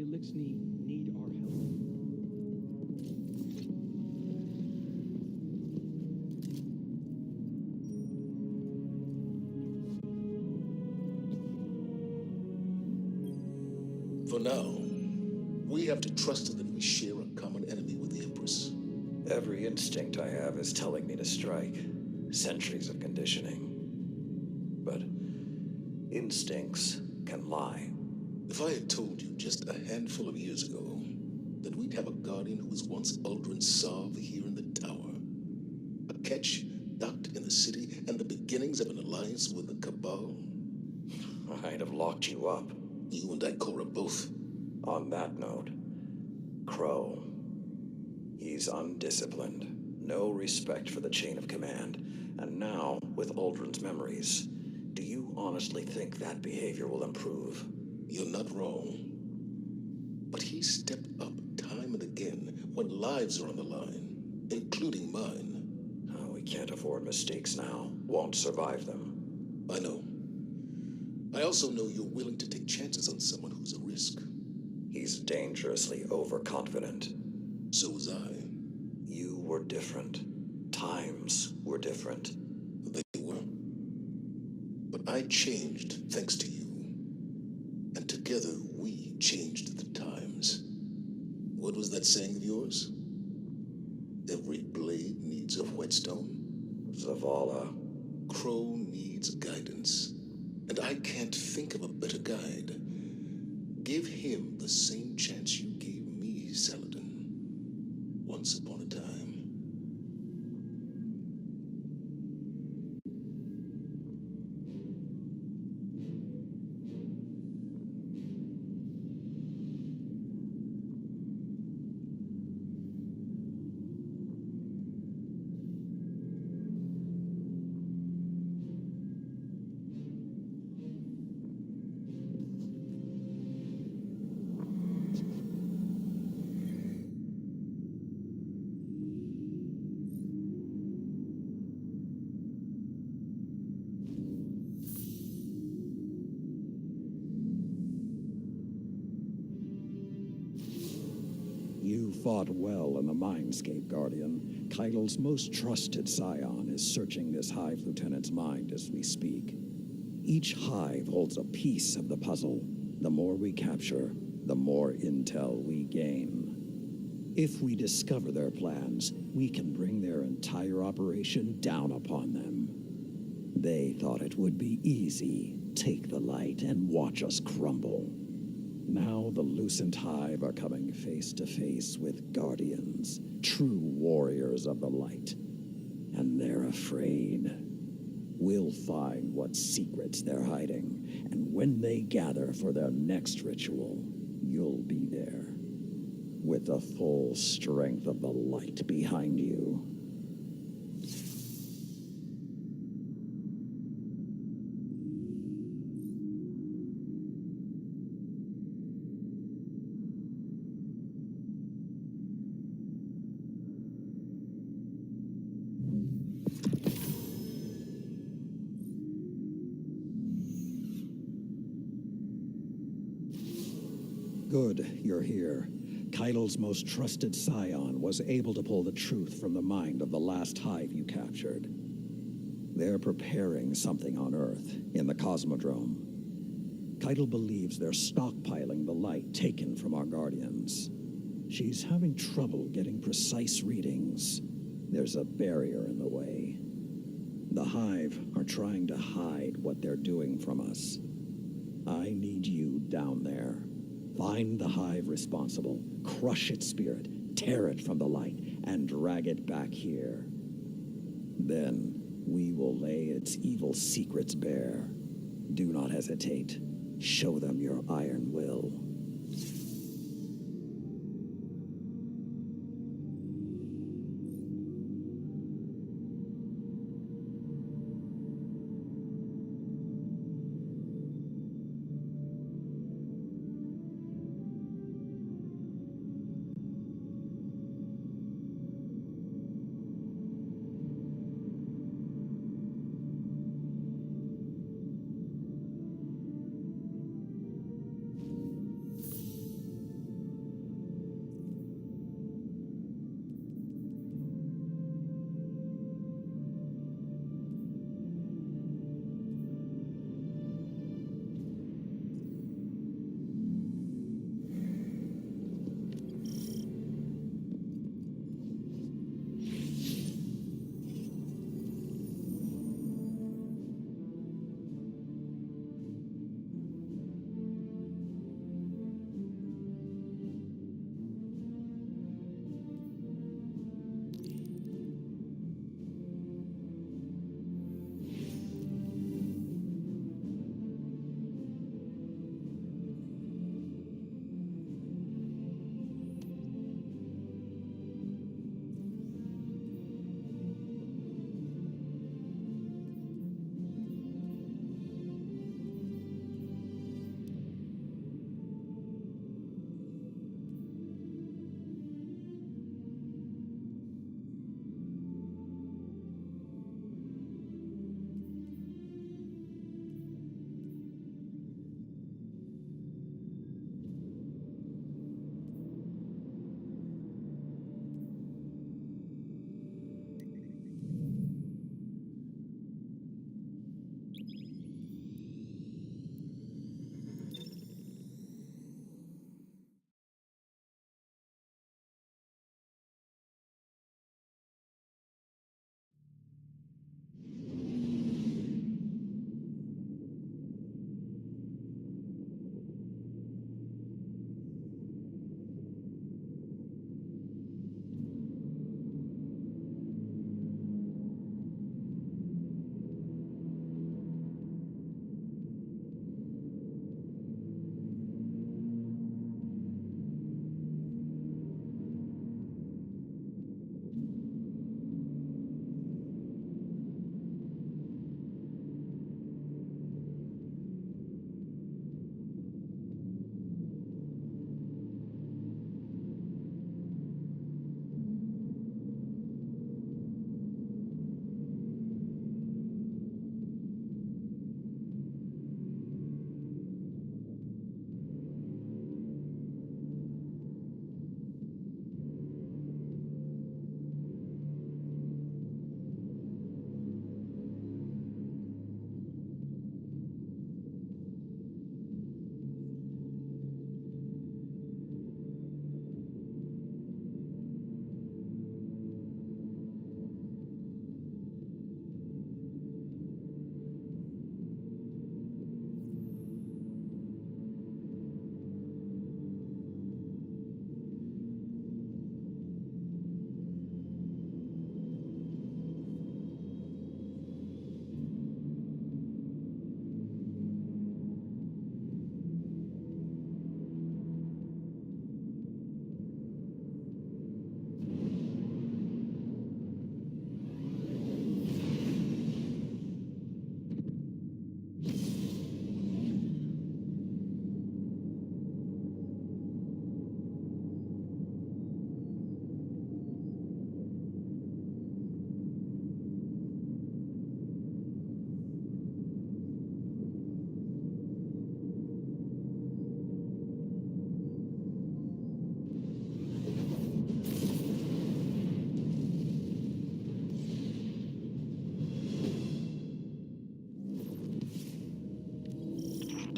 Elixni need our help. For now, we have to trust that we share a common enemy with the Empress. Every instinct I have is telling me to strike. Centuries of conditioning. But instincts can lie. If I had told you just a handful of years ago that we'd have a guardian who was once Uldren Sov here in the tower, a ketch docked in the city, and the beginnings of an alliance with the Cabal, I'd have locked you up. You and Ikora both. On that note, Crow. He's undisciplined, no respect for the chain of command, and now, with Uldren's memories, do you honestly think that behavior will improve? You're not wrong. But he stepped up time and again when lives are on the line, including mine. Oh, we can't afford mistakes now. Won't survive them. I know. I also know you're willing to take chances on someone who's a risk. He's dangerously overconfident. So was I. You were different. Times were different. They were. But I changed thanks to you. And together we changed the times. What was that saying of yours? Every blade needs a whetstone. Zavala. Crow needs guidance. And I can't think of a better guide. Give him the same chance you gave me, Saladin. Once upon a time. You fought well in the Mindscape, Guardian. Keitel's most trusted scion is searching this Hive Lieutenant's mind as we speak. Each Hive holds a piece of the puzzle. The more we capture, the more intel we gain. If we discover their plans, we can bring their entire operation down upon them. They thought it would be easy. Take the light and watch us crumble. Now the Lucent Hive are coming face to face with Guardians, true warriors of the light. And they're afraid. We'll find what secrets they're hiding, and when they gather for their next ritual, you'll be there. With the full strength of the light behind you. Good, you're here. Keitel's most trusted scion was able to pull the truth from the mind of the last Hive you captured. They're preparing something on Earth, in the Cosmodrome. Keitel believes they're stockpiling the light taken from our Guardians. She's having trouble getting precise readings. There's a barrier in the way. The Hive are trying to hide what they're doing from us. I need you down there. Find the Hive responsible, crush its spirit, tear it from the light, and drag it back here. Then we will lay its evil secrets bare. Do not hesitate. Show them your iron will.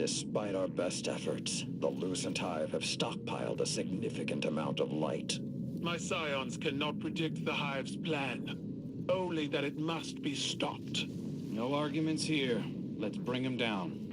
Despite our best efforts, the Lucent Hive have stockpiled a significant amount of light. My scions cannot predict the Hive's plan. Only that it must be stopped. No arguments here. Let's bring him down.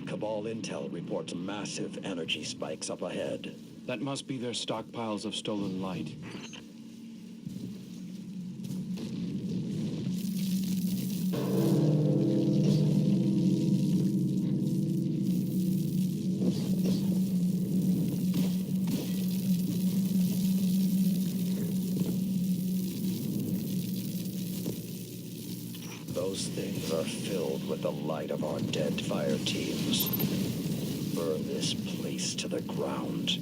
Cabal intel reports massive energy spikes up ahead. That must be their stockpiles of stolen light. Those things are filled with the light of our dead fire teams. Burn this place to the ground.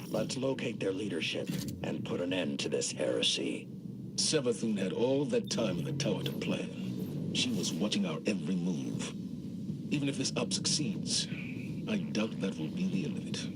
Let's locate their leadership and put an end to this heresy. Savathun had all that time in the tower to plan. She was watching our every move. Even if this up succeeds, I doubt that will be the end of it.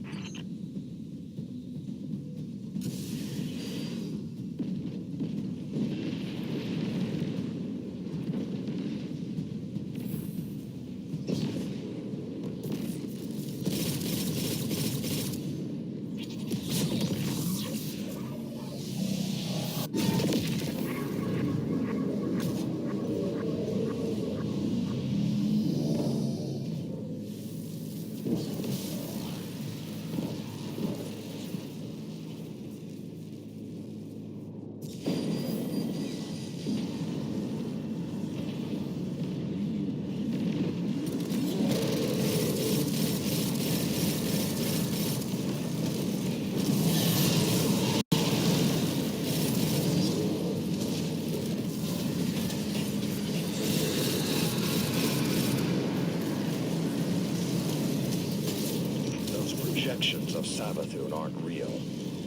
Those projections of Savathun aren't real,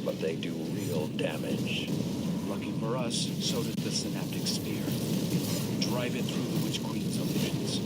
but they do real damage. Lucky for us, so did the synaptic spear. Drive it through the Witch Queen's illusions.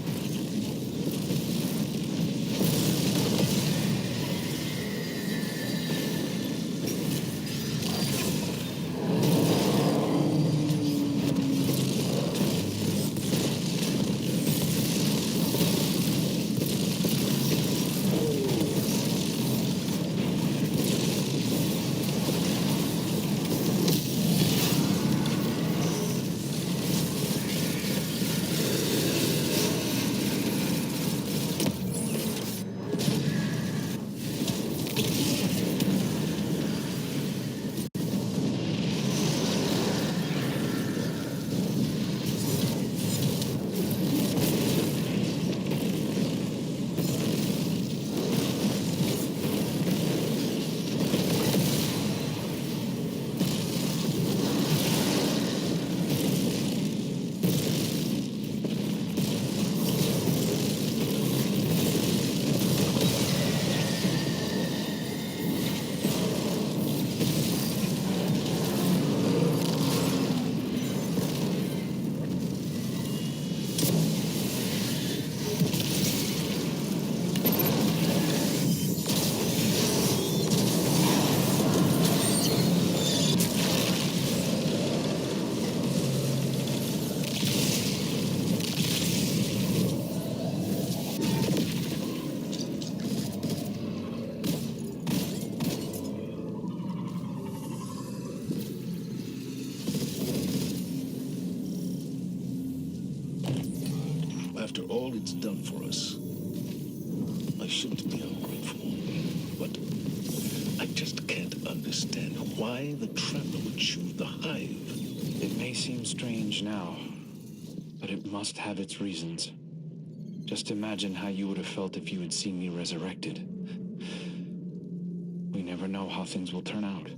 After all it's done for us, I shouldn't be ungrateful. But I just can't understand why the Traveler would choose the Hive. It may seem strange now, but it must have its reasons. Just imagine how you would have felt if you had seen me resurrected. We never know how things will turn out.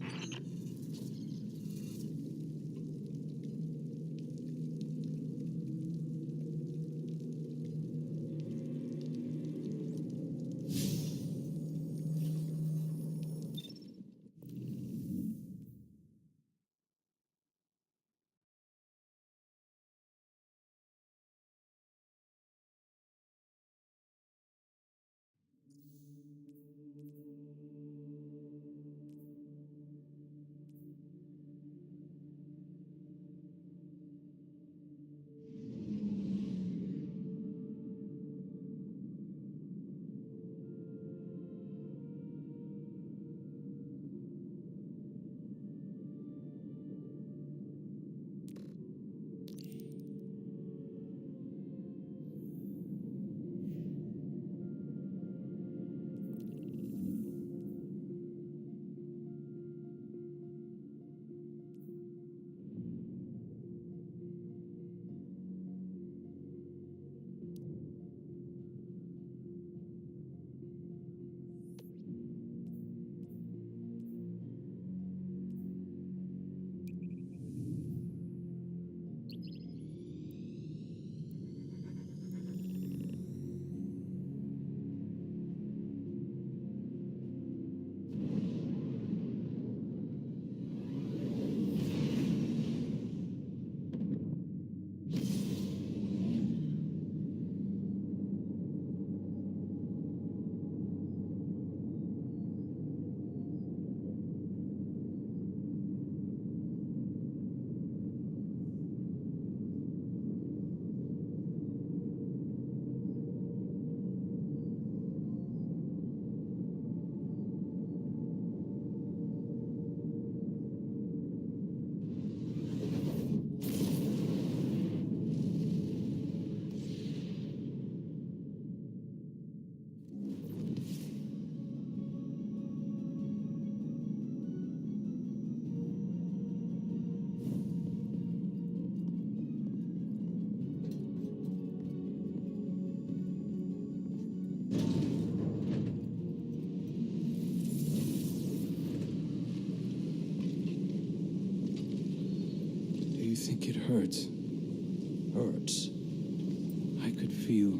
I could feel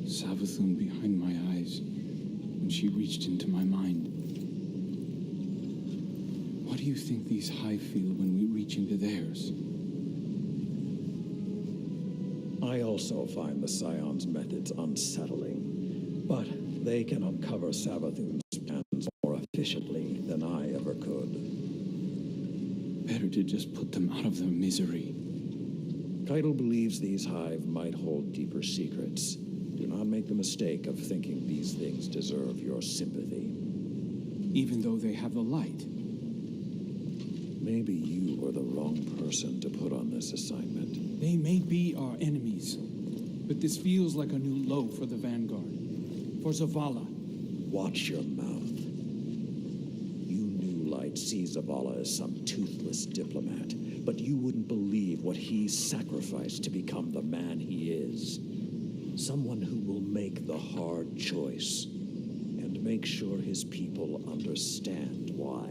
Savathun behind my eyes when she reached into my mind. What do you think these Hive feel when we reach into theirs? I also find the Scion's methods unsettling, but they can uncover Savathun's plans more efficiently than I ever could. Better to just put them out of their misery. Keitel believes these Hive might hold deeper secrets. Do not make the mistake of thinking these things deserve your sympathy. Even though they have the light. Maybe you were the wrong person to put on this assignment. They may be our enemies, but this feels like a new low for the Vanguard. For Zavala. Watch your mouth. You New Light see Zavala as some toothless diplomat, but you wouldn't believe what he's sacrificed to become the man he is. Someone who will make the hard choice and make sure his people understand why.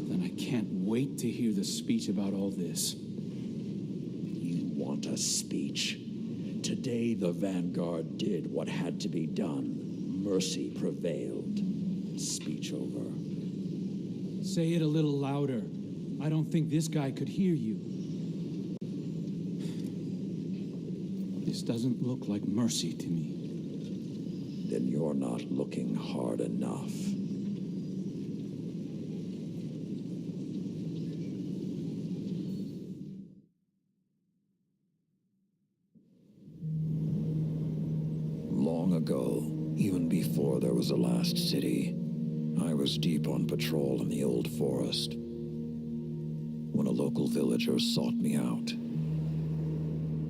Then I can't wait to hear the speech about all this. You want a speech? Today the Vanguard did what had to be done. Mercy prevailed. Speech over. Say it a little louder. I don't think this guy could hear you. This doesn't look like mercy to me. Then you're not looking hard enough. Long ago, even before there was a last city, I was deep on patrol in the old forest when a local villager sought me out.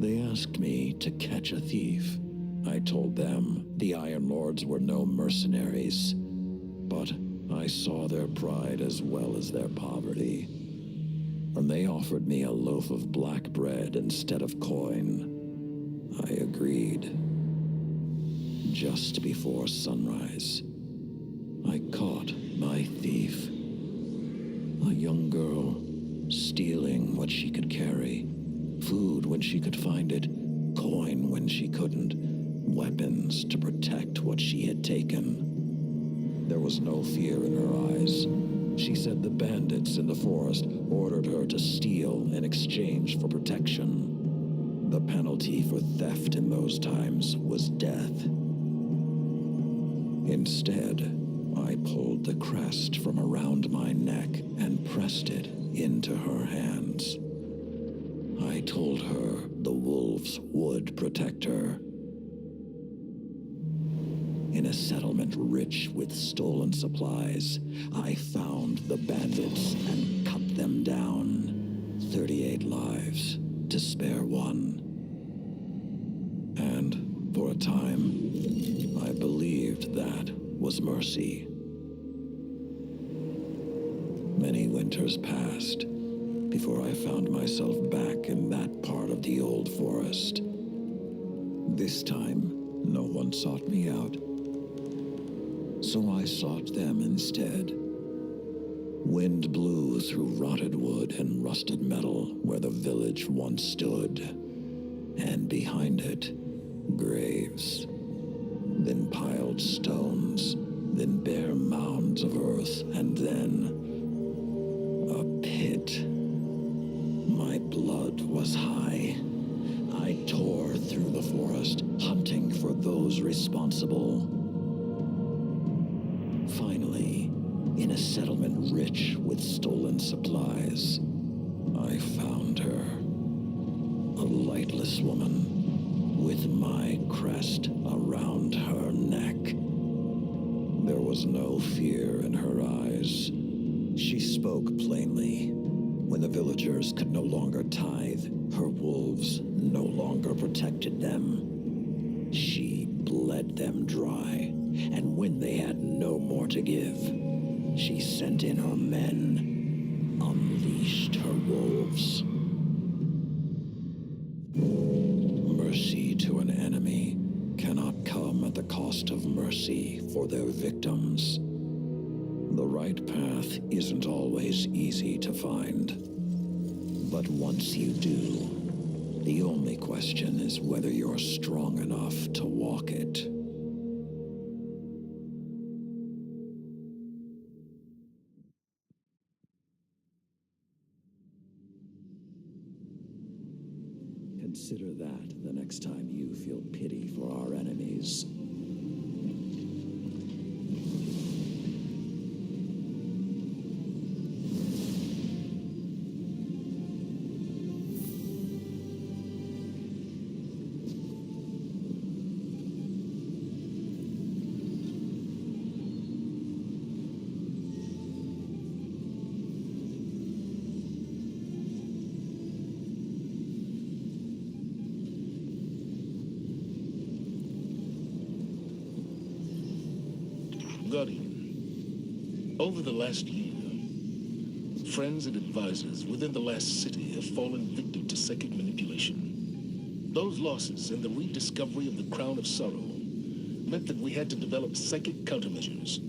They asked me to catch a thief. I told them the Iron Lords were no mercenaries, but I saw their pride as well as their poverty. When they offered me a loaf of black bread instead of coin, I agreed. Just before sunrise, I caught my thief. A young girl, stealing what she could carry. Food when she could find it, coin when she couldn't, weapons to protect what she had taken. There was no fear in her eyes. She said the bandits in the forest ordered her to steal in exchange for protection. The penalty for theft in those times was death. Instead, I pulled the crest from around my neck and pressed it into her hands. I told her the wolves would protect her. In a settlement rich with stolen supplies, I found the bandits and cut them down. 38 lives to spare one. And for a time, I believed that was mercy. Many winters passed before I found myself back in that part of the old forest. This time, no one sought me out. So I sought them instead. Wind blew through rotted wood and rusted metal where the village once stood. And behind it, graves. Then piled stones, then bare mounds of earth, and then a pit. My blood was high. I tore through the forest, hunting for those responsible. Finally, in a settlement rich with stolen supplies, I found her. A lightless woman with my crest around her neck. There was no fear in her eyes. She spoke plainly. When the villagers could no longer tithe, her wolves no longer protected them. She bled them dry, and when they had no more to give, she sent in her men, unleashed her wolves. Mercy to an enemy cannot come at the cost of mercy for their victims. The right path isn't always easy to find. But once you do, the only question is whether you're strong enough to walk it. Consider that the next time you feel pity for our enemies. Guardian, over the last year, friends and advisors within the last city have fallen victim to psychic manipulation. Those losses and the rediscovery of the Crown of Sorrow meant that we had to develop psychic countermeasures.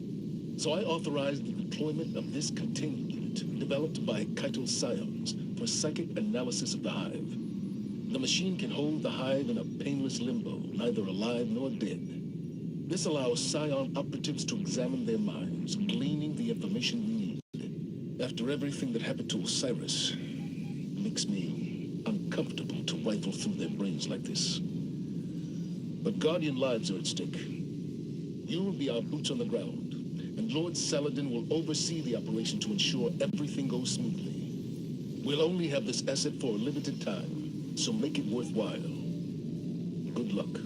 So I authorized the deployment of this containment unit developed by Keitel Scions for psychic analysis of the Hive. The machine can hold the Hive in a painless limbo, neither alive nor dead. This allows Scion operatives to examine their minds, gleaning the information we need. After everything that happened to Osiris, it makes me uncomfortable to rifle through their brains like this. But Guardian lives are at stake. You will be our boots on the ground, and Lord Saladin will oversee the operation to ensure everything goes smoothly. We'll only have this asset for a limited time, so make it worthwhile. Good luck.